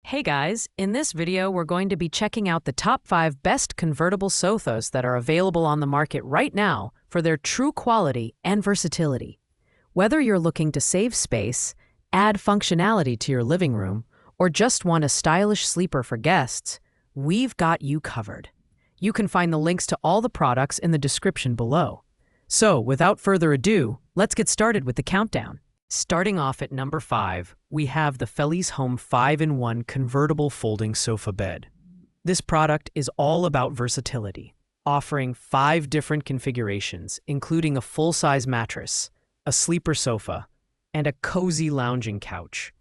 Hey guys, in this video we're going to be checking out the top 5 best convertible sofas that are available on the market right now for their true quality and versatility. Whether you're looking to save space, add functionality to your living room, or just want a stylish sleeper for guests, we've got you covered. You can find the links to all the products in the description below. So, without further ado, let's get started with the countdown. Starting off at number 5, we have the Feliz Home 5-in-1 Convertible Folding Sofa Bed. This product is all about versatility, offering 5 different configurations, including a full-size mattress, a sleeper sofa, and a cozy lounging couch.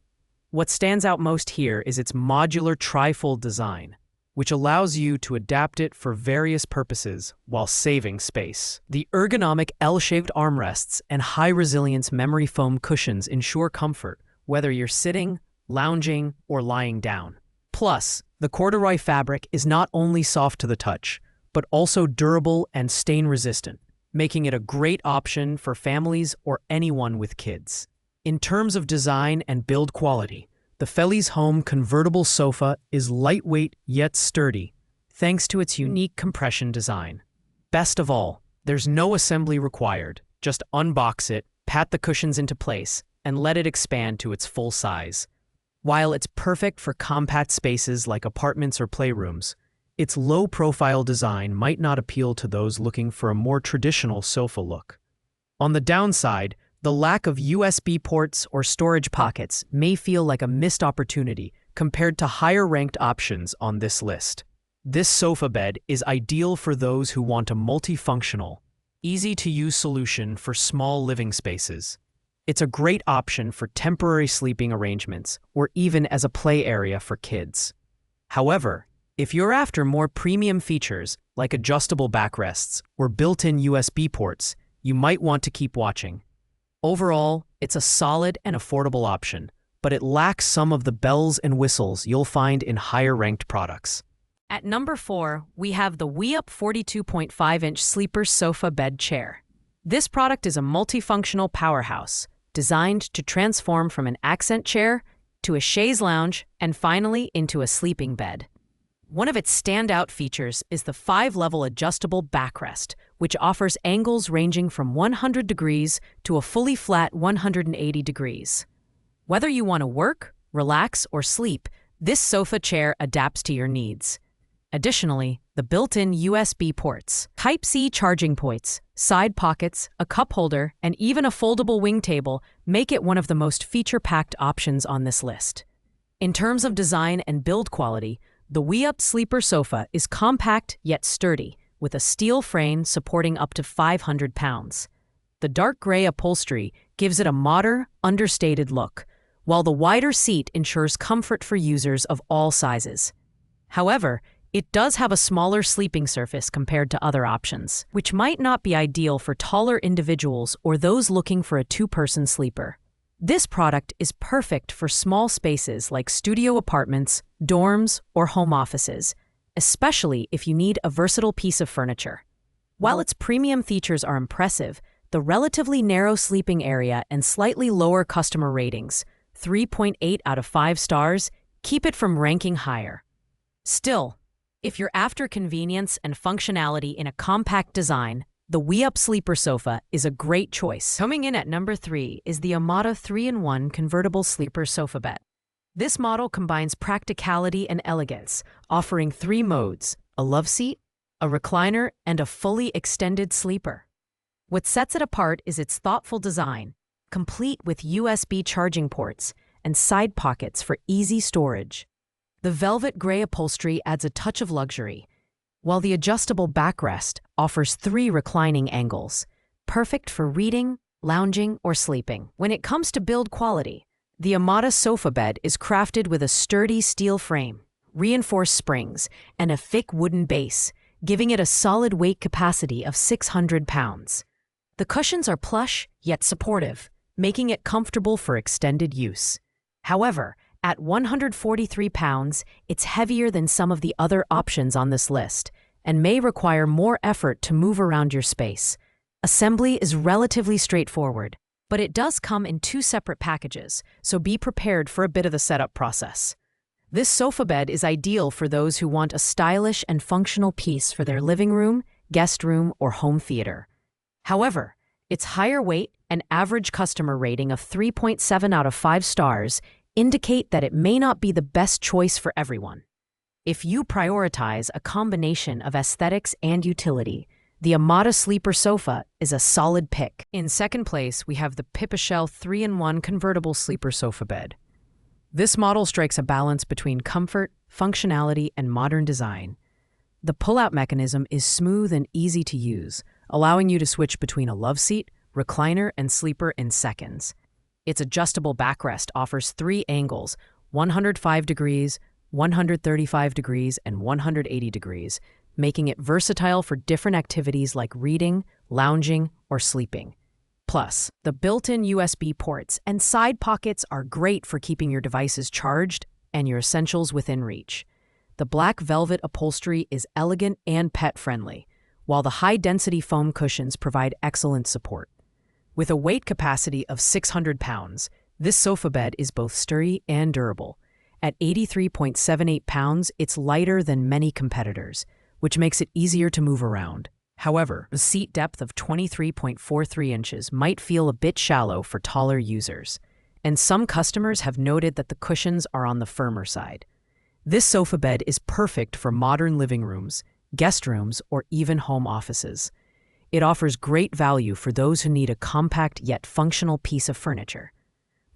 What stands out most here is its modular trifold design, which allows you to adapt it for various purposes while saving space. The ergonomic L-shaped armrests and high-resilience memory foam cushions ensure comfort, whether you're sitting, lounging, or lying down. Plus, the corduroy fabric is not only soft to the touch, but also durable and stain-resistant, making it a great option for families or anyone with kids. In terms of design and build quality, the Feliz Home convertible sofa is lightweight yet sturdy, thanks to its unique compression design. Best of all, there's no assembly required. Just unbox it, pat the cushions into place, and let it expand to its full size. While it's perfect for compact spaces like apartments or playrooms, its low-profile design might not appeal to those looking for a more traditional sofa look. On the downside, the lack of USB ports or storage pockets may feel like a missed opportunity compared to higher-ranked options on this list. This sofa bed is ideal for those who want a multifunctional, easy-to-use solution for small living spaces. It's a great option for temporary sleeping arrangements or even as a play area for kids. However, if you're after more premium features like adjustable backrests or built-in USB ports, you might want to keep watching. Overall, it's a solid and affordable option, but it lacks some of the bells and whistles you'll find in higher-ranked products. At number 4, we have the WeUp 42.5-inch Sleeper Sofa Bed Chair. This product is a multifunctional powerhouse, designed to transform from an accent chair to a chaise lounge and finally into a sleeping bed. One of its standout features is the 5-level adjustable backrest, which offers angles ranging from 100 degrees to a fully flat 180 degrees. Whether you want to work, relax, or sleep, this sofa chair adapts to your needs. Additionally, the built-in USB ports, Type-C charging ports, side pockets, a cup holder, and even a foldable wing table make it one of the most feature-packed options on this list. In terms of design and build quality, the WeUp Sleeper Sofa is compact yet sturdy, with a steel frame supporting up to 500 pounds. The dark gray upholstery gives it a modern, understated look, while the wider seat ensures comfort for users of all sizes. However, it does have a smaller sleeping surface compared to other options, which might not be ideal for taller individuals or those looking for a 2-person sleeper. This product is perfect for small spaces like studio apartments, dorms, or home offices, especially if you need a versatile piece of furniture. While its premium features are impressive, the relatively narrow sleeping area and slightly lower customer ratings, 3.8 out of 5 stars, keep it from ranking higher. Still, if you're after convenience and functionality in a compact design, the WeUp Sleeper Sofa is a great choice. Coming in at number 3 is the Amada 3-in-1 Convertible Sleeper Sofa Bed. This model combines practicality and elegance, offering 3 modes: a loveseat, a recliner, and a fully extended sleeper. What sets it apart is its thoughtful design, complete with USB charging ports and side pockets for easy storage. The velvet gray upholstery adds a touch of luxury, while the adjustable backrest offers 3 reclining angles, perfect for reading, lounging, or sleeping. When it comes to build quality, the Amada sofa bed is crafted with a sturdy steel frame, reinforced springs, and a thick wooden base, giving it a solid weight capacity of 600 pounds. The cushions are plush yet supportive, making it comfortable for extended use. However, at 143 pounds, it's heavier than some of the other options on this list and may require more effort to move around your space. Assembly is relatively straightforward, but it does come in 2 separate packages, so be prepared for a bit of the setup process. This sofa bed is ideal for those who want a stylish and functional piece for their living room, guest room, or home theater. However, its higher weight and average customer rating of 3.7 out of 5 stars indicate that it may not be the best choice for everyone. If you prioritize a combination of aesthetics and utility, the Amada Sleeper Sofa is a solid pick. In second place, we have the Pipashell 3-in-1 Convertible Sleeper Sofa Bed. This model strikes a balance between comfort, functionality, and modern design. The pull-out mechanism is smooth and easy to use, allowing you to switch between a loveseat, recliner, and sleeper in seconds. Its adjustable backrest offers 3 angles, 105 degrees, 135 degrees, and 180 degrees, making it versatile for different activities like reading, lounging, or sleeping. Plus, the built-in USB ports and side pockets are great for keeping your devices charged and your essentials within reach. The black velvet upholstery is elegant and pet-friendly, while the high-density foam cushions provide excellent support. With a weight capacity of 600 pounds, this sofa bed is both sturdy and durable. At 83.78 pounds, it's lighter than many competitors, which makes it easier to move around. However, the seat depth of 23.43 inches might feel a bit shallow for taller users, and some customers have noted that the cushions are on the firmer side. This sofa bed is perfect for modern living rooms, guest rooms, or even home offices. It offers great value for those who need a compact yet functional piece of furniture.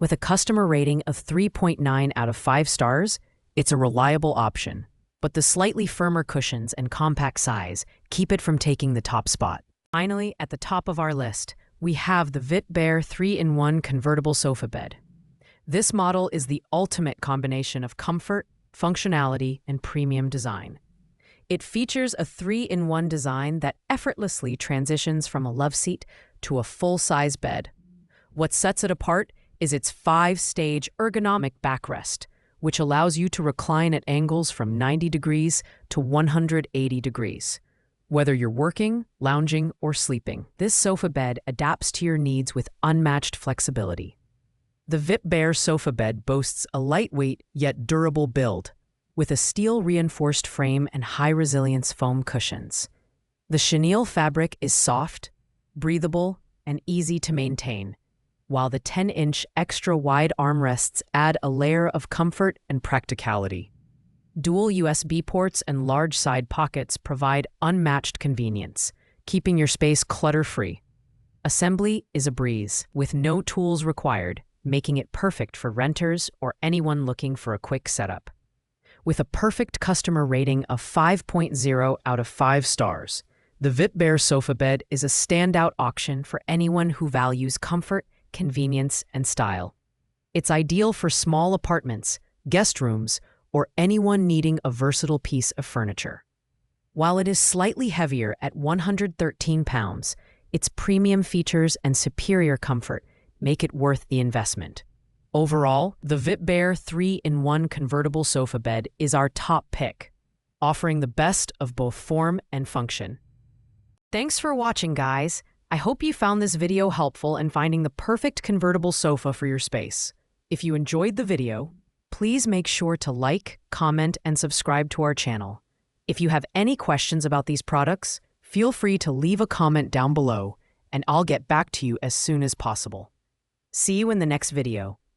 With a customer rating of 3.9 out of 5 stars, it's a reliable option. But the slightly firmer cushions and compact size keep it from taking the top spot. Finally, at the top of our list, we have the Vitbear 3-in-1 Convertible Sofa Bed. This model is the ultimate combination of comfort, functionality, and premium design. It features a 3-in-1 design that effortlessly transitions from a loveseat to a full-size bed. What sets it apart is its 5-stage ergonomic backrest, which allows you to recline at angles from 90 degrees to 180 degrees. Whether you're working, lounging, or sleeping, this sofa bed adapts to your needs with unmatched flexibility. The Vitbear sofa bed boasts a lightweight yet durable build, with a steel-reinforced frame and high-resilience foam cushions. The chenille fabric is soft, breathable, and easy to maintain, while the 10-inch extra-wide armrests add a layer of comfort and practicality. Dual USB ports and large side pockets provide unmatched convenience, keeping your space clutter-free. Assembly is a breeze, with no tools required, making it perfect for renters or anyone looking for a quick setup. With a perfect customer rating of 5.0 out of 5 stars, the Vitbear sofa bed is a standout option for anyone who values comfort, convenience, and style. It's ideal for small apartments, guest rooms, or anyone needing a versatile piece of furniture. While it is slightly heavier at 113 pounds, its premium features and superior comfort make it worth the investment. Overall, the Vitbear 3-in-1 Convertible Sofa Bed is our top pick, offering the best of both form and function. Thanks for watching, guys. I hope you found this video helpful in finding the perfect convertible sofa for your space. If you enjoyed the video, please make sure to like, comment, and subscribe to our channel. If you have any questions about these products, feel free to leave a comment down below, and I'll get back to you as soon as possible. See you in the next video.